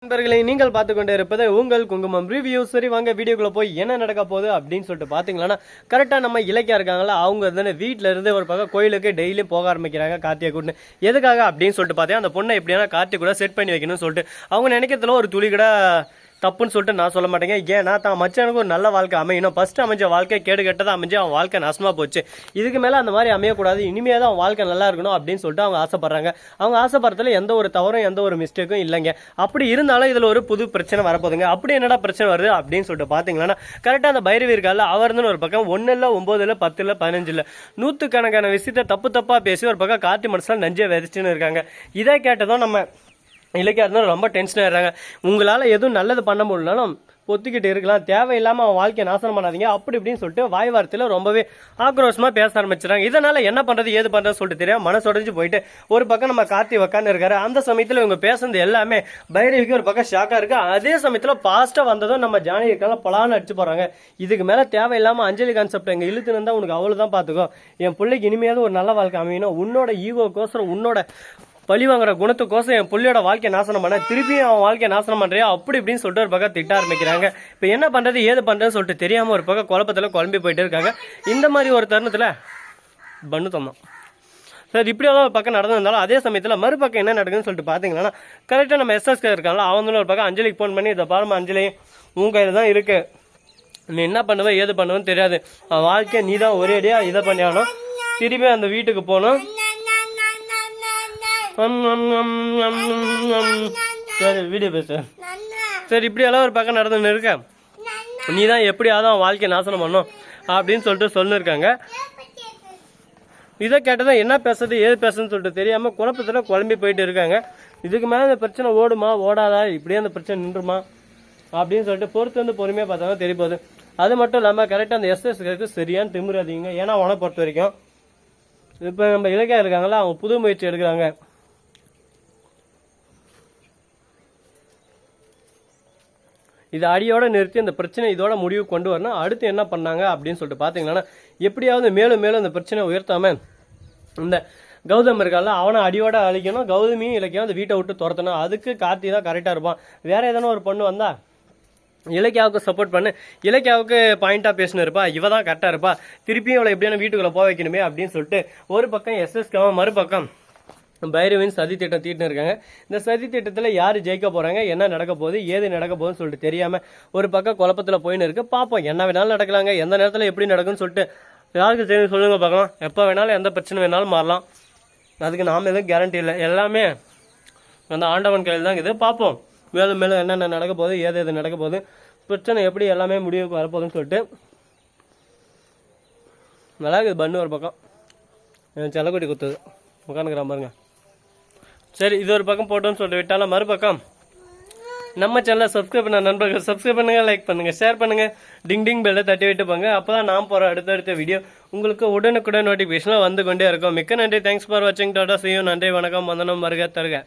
நண்பர்களை நீங்கள் பார்த்து கொண்டே இருப்பது உங்கள் குங்குமம் ரிவ்யூ. சரி வாங்க வீடியோக்குள்ள போய் என்ன நடக்க போகுது அப்படின்னு சொல்லிட்டு பாத்தீங்கன்னா, கரெக்டா நம்ம இலக்கியா இருக்காங்களா, அவங்க வந்து வீட்டுல இருந்து ஒரு பக்கம் கோயிலுக்கு டெய்லியும் போக ஆரம்பிக்கிறாங்க கார்த்திகை கூட்டு. எதுக்காக அப்படின்னு சொல்லிட்டு பார்த்தேன், அந்த பொண்ணை எப்படியான கார்த்திகை கூட செட் பண்ணி வைக்கணும்னு சொல்லிட்டு அவங்க நினைக்கிறதுல ஒரு துளி கூட தப்புன்னு சொல்லிட்டு நான் சொல்ல மாட்டேங்க. ஏன்னா தான் மச்சானுக்கு ஒரு நல்ல வாழ்க்கை அமையணும். ஃபர்ஸ்ட் அமைஞ்ச வாழ்க்கை கேடு கெட்டதாக அமைஞ்சு அவன் வாழ்க்கை நாசமாக போச்சு. இதுக்கு மேலே அந்த மாதிரி அமையக்கூடாது, இனிமே தான் அவன் வாழ்க்கை நல்லா இருக்கணும் அப்படின்னு சொல்லிட்டு அவங்க ஆசைப்படுறாங்க. அவங்க ஆசைப்படுறதுல எந்த ஒரு தவறும் எந்த ஒரு மிஸ்டேக்கும் இல்லைங்க. அப்படி இருந்தாலும் இதில் ஒரு புது பிரச்சனை வரப்போதுங்க. அப்படி என்னடா பிரச்சனை வருது அப்படின்னு சொல்லிட்டு பார்த்தீங்கன்னா, கரெக்டாக அந்த பைரவி இருக்கால, அவர்னு ஒரு பக்கம் 1 இல்லை 9 இல்லை 10 இல்லை 15 இல்லை 100கணக்கான விஷயத்தை தப்பாக பேசி ஒரு பக்கம் கார்த்தி மனசில் நஞ்சை விதைச்சுன்னு இருக்காங்க. இதை கேட்டதும் நம்ம இலக்கியா இருந்தாலும் ரொம்ப டென்ஷன் ஆயிடுறாங்க. உங்களால் எதுவும் நல்லது பண்ண முடியலனாலும் பொத்திக்கிட்டு இருக்கலாம், தேவையில்லாமல் அவன் வாழ்க்கையை நாசனம் பண்ணாதீங்க அப்படி இப்படின்னு சொல்லிட்டு வாய் வார்த்தையில் ரொம்பவே ஆக்ரோஷமாக பேச ஆரம்பிச்சிடறாங்க. இதனால் என்ன பண்ணுறது ஏது பண்ணுறதுன்னு சொல்லிட்டு தெரியாமல் மனசொடைஞ்சு போயிட்டு ஒரு பக்கம் நம்ம கார்த்தி உக்காந்து இருக்காரு. அந்த சமயத்தில் இவங்க பேசுறது எல்லாமே பைரவிக்கு ஒரு பக்கம் ஷாக்காக இருக்குது. அதே சமயத்தில் பாஸ்ட்டாக வந்ததும் நம்ம ஜானகி இருக்காங்க பலான்னு அடிச்சு போகிறாங்க. இதுக்கு மேலே தேவையில்லாமல் அஞ்சலி கான்செப்ட் எங்கள் இழுத்துன்னு இருந்தால் உனக்கு அவ்வளோதான் பார்த்துக்கோ. என் பிள்ளைக்கு இனிமையாவது ஒரு நல்ல வாழ்க்கை அமையணும், உன்னோட ஈகோக்கோசரம் உன்னோட பழி வாங்குற குணத்துக்கோசம் என் புள்ளியோட வாழ்க்கையை நாசனம் பண்ண, திருப்பியும் அவன் வாழ்க்கையை நாசனம் பண்றியா அப்படி இப்படின்னு சொல்லிட்டு ஒரு பக்கம் திட்ட ஆரம்பிக்கிறாங்க. இப்போ என்ன பண்றது ஏது பண்றதுன்னு சொல்லிட்டு தெரியாம ஒரு பக்கம் குழப்பத்தில் குழம்பி போயிட்டு இருக்காங்க. இந்த மாதிரி ஒரு தருணத்தில் பண்ணு தந்தோம் சார் இப்படியாவது ஒரு பக்கம் நடந்திருந்தாலும் அதே சமயத்தில் மறுபக்கம் என்ன நடக்குதுன்னு சொல்லிட்டு பார்த்தீங்கன்னா, கரெக்டாக நம்ம எஸ்எஸ்கே இருக்காங்களா, அவங்களும் ஒரு பக்கம் அஞ்சலிக்கு ஃபோன் பண்ணி இதை பாருமா அஞ்சலி உன் கையில் தான் இருக்கு, நீ என்ன பண்ணுவ ஏது பண்ணுவேன்னு தெரியாது, அவன் வாழ்க்கையை நீ தான் ஒரேடியாக இதை பண்ணியாகணும், திருப்பி அந்த வீட்டுக்கு போகணும். சரி வீடியோ பேச சரி இப்படியெல்லாம் ஒரு பக்கம் நடந்துன்னு இருக்க, நீ தான் எப்படியாவது அவன் வாழ்க்கையை நாசனம் பண்ணும் அப்படின்னு சொல்லிட்டு சொல்லிருக்காங்க. இதை கேட்டதான் என்ன பேசுறது ஏது பேசுறதுன்னு சொல்லிட்டு தெரியாம குழப்பத்தில் குழம்பி போயிட்டு இருக்காங்க. இதுக்கு மேலே இந்த பிரச்சனை ஓடுமா ஓடாதா, இப்படியே அந்த பிரச்சனை நின்றுமா அப்படின்னு சொல்லிட்டு பொறுத்து வந்து பொறுமையாக பார்த்தாங்க தெரிய போகுது. அது மட்டும் இல்லாமல் கரெக்டாக அந்த எஸ்எஸ்க்கு சரியான திமுறாதீங்க. ஏன்னா அவனை பொறுத்த வரைக்கும் இப்போ நம்ம இலக்கியா இருக்காங்களா, அவங்க புது முயற்சி எடுக்கிறாங்க. இதை அடியோட நிறுத்தி அந்த பிரச்சனை இதோட முடிவு கொண்டு வரணும். அடுத்து என்ன பண்ணாங்க அப்படின்னு சொல்லிட்டு பார்த்தீங்கன்னா, எப்படியாவது மேலும் மேலும் இந்த பிரச்சனை உயர்த்தாம இந்த கௌதம் இருக்கால அவனை அடியோட அழிக்கணும், கௌதமியும் இலக்கியம் அந்த வீட்டை விட்டு துரத்தணும். அதுக்கு கார்த்தி தான் கரெக்டாக இருப்பான். வேற எதனா ஒரு பொண்ணு வந்தா இலக்கியாவுக்கு சப்போர்ட் பண்ணு, இலக்கியாவுக்கு பாயிண்டாக பேசினு இருப்பா, இவ தான் கரெக்டாக இருப்பா, திருப்பியும் இவளை எப்படியான வீட்டுக்குள்ளே போக வைக்கணுமே அப்படின்னு சொல்லிட்டு ஒரு பக்கம் எஸ்எஸ்காவும் மறுபக்கம் பைரவின் சதி திட்டம் தீட்டுன்னு இருக்காங்க. இந்த சதி திட்டத்தில் யார் ஜெயிக்க போகிறாங்க, என்ன நடக்க போகுது ஏது நடக்க போகுதுன்னு சொல்லிட்டு தெரியாமல் ஒரு பக்கம் குழப்பத்தில் போயின்னு இருக்கு. பார்ப்போம் என்ன வேணாலும் நடக்கலாங்க, எந்த நேரத்தில் எப்படி நடக்குன்னு சொல்லிட்டு யாருக்கு தெரியும் சொல்லுங்க பார்க்கலாம். எப்போ வேணாலும் எந்த பிரச்சனை வேணாலும் மாறலாம், அதுக்கு நாம் எதுவும் கேரண்டி இல்லை, எல்லாமே அந்த ஆண்டவன் கையில் தான் இது. பார்ப்போம் மேலும் மேலும் என்னென்ன நடக்க போகுது ஏது எது நடக்க போகுது, பிரச்சனை எப்படி எல்லாமே முடிவுக்கு வரப்போகுதுன்னு சொல்லிட்டு நல்லா இருக்குது. பண்ணு ஒரு பக்கம் செல்லக்குட்டி குத்துது உட்காந்துக்கிறா பாருங்க. சரி இது ஒரு பக்கம் போட்டோன்னு சொல்லிட்டு விட்டாலும் மறுபக்கம் நம்ம சேனலை சப்ஸ்கிரைப் பண்ண நண்பர்கள் சப்ஸ்கிரைப் பண்ணுங்க, லைக் பண்ணுங்க, ஷேர் பண்ணுங்க, டிங் பெல்லை தட்டி விட்டு போங்க. அப்போதான் நான் போகிற அடுத்தடுத்த வீடியோ உங்களுக்கு உடனுக்குடன் நோட்டிஃபிகேஷனாக வந்து கொண்டே இருக்கும். மிக்க நன்றி, தேங்க்ஸ் ஃபார் வாட்சிங், டாடா, see you, நன்றி, வணக்கம், வந்தனம், வருக தருக.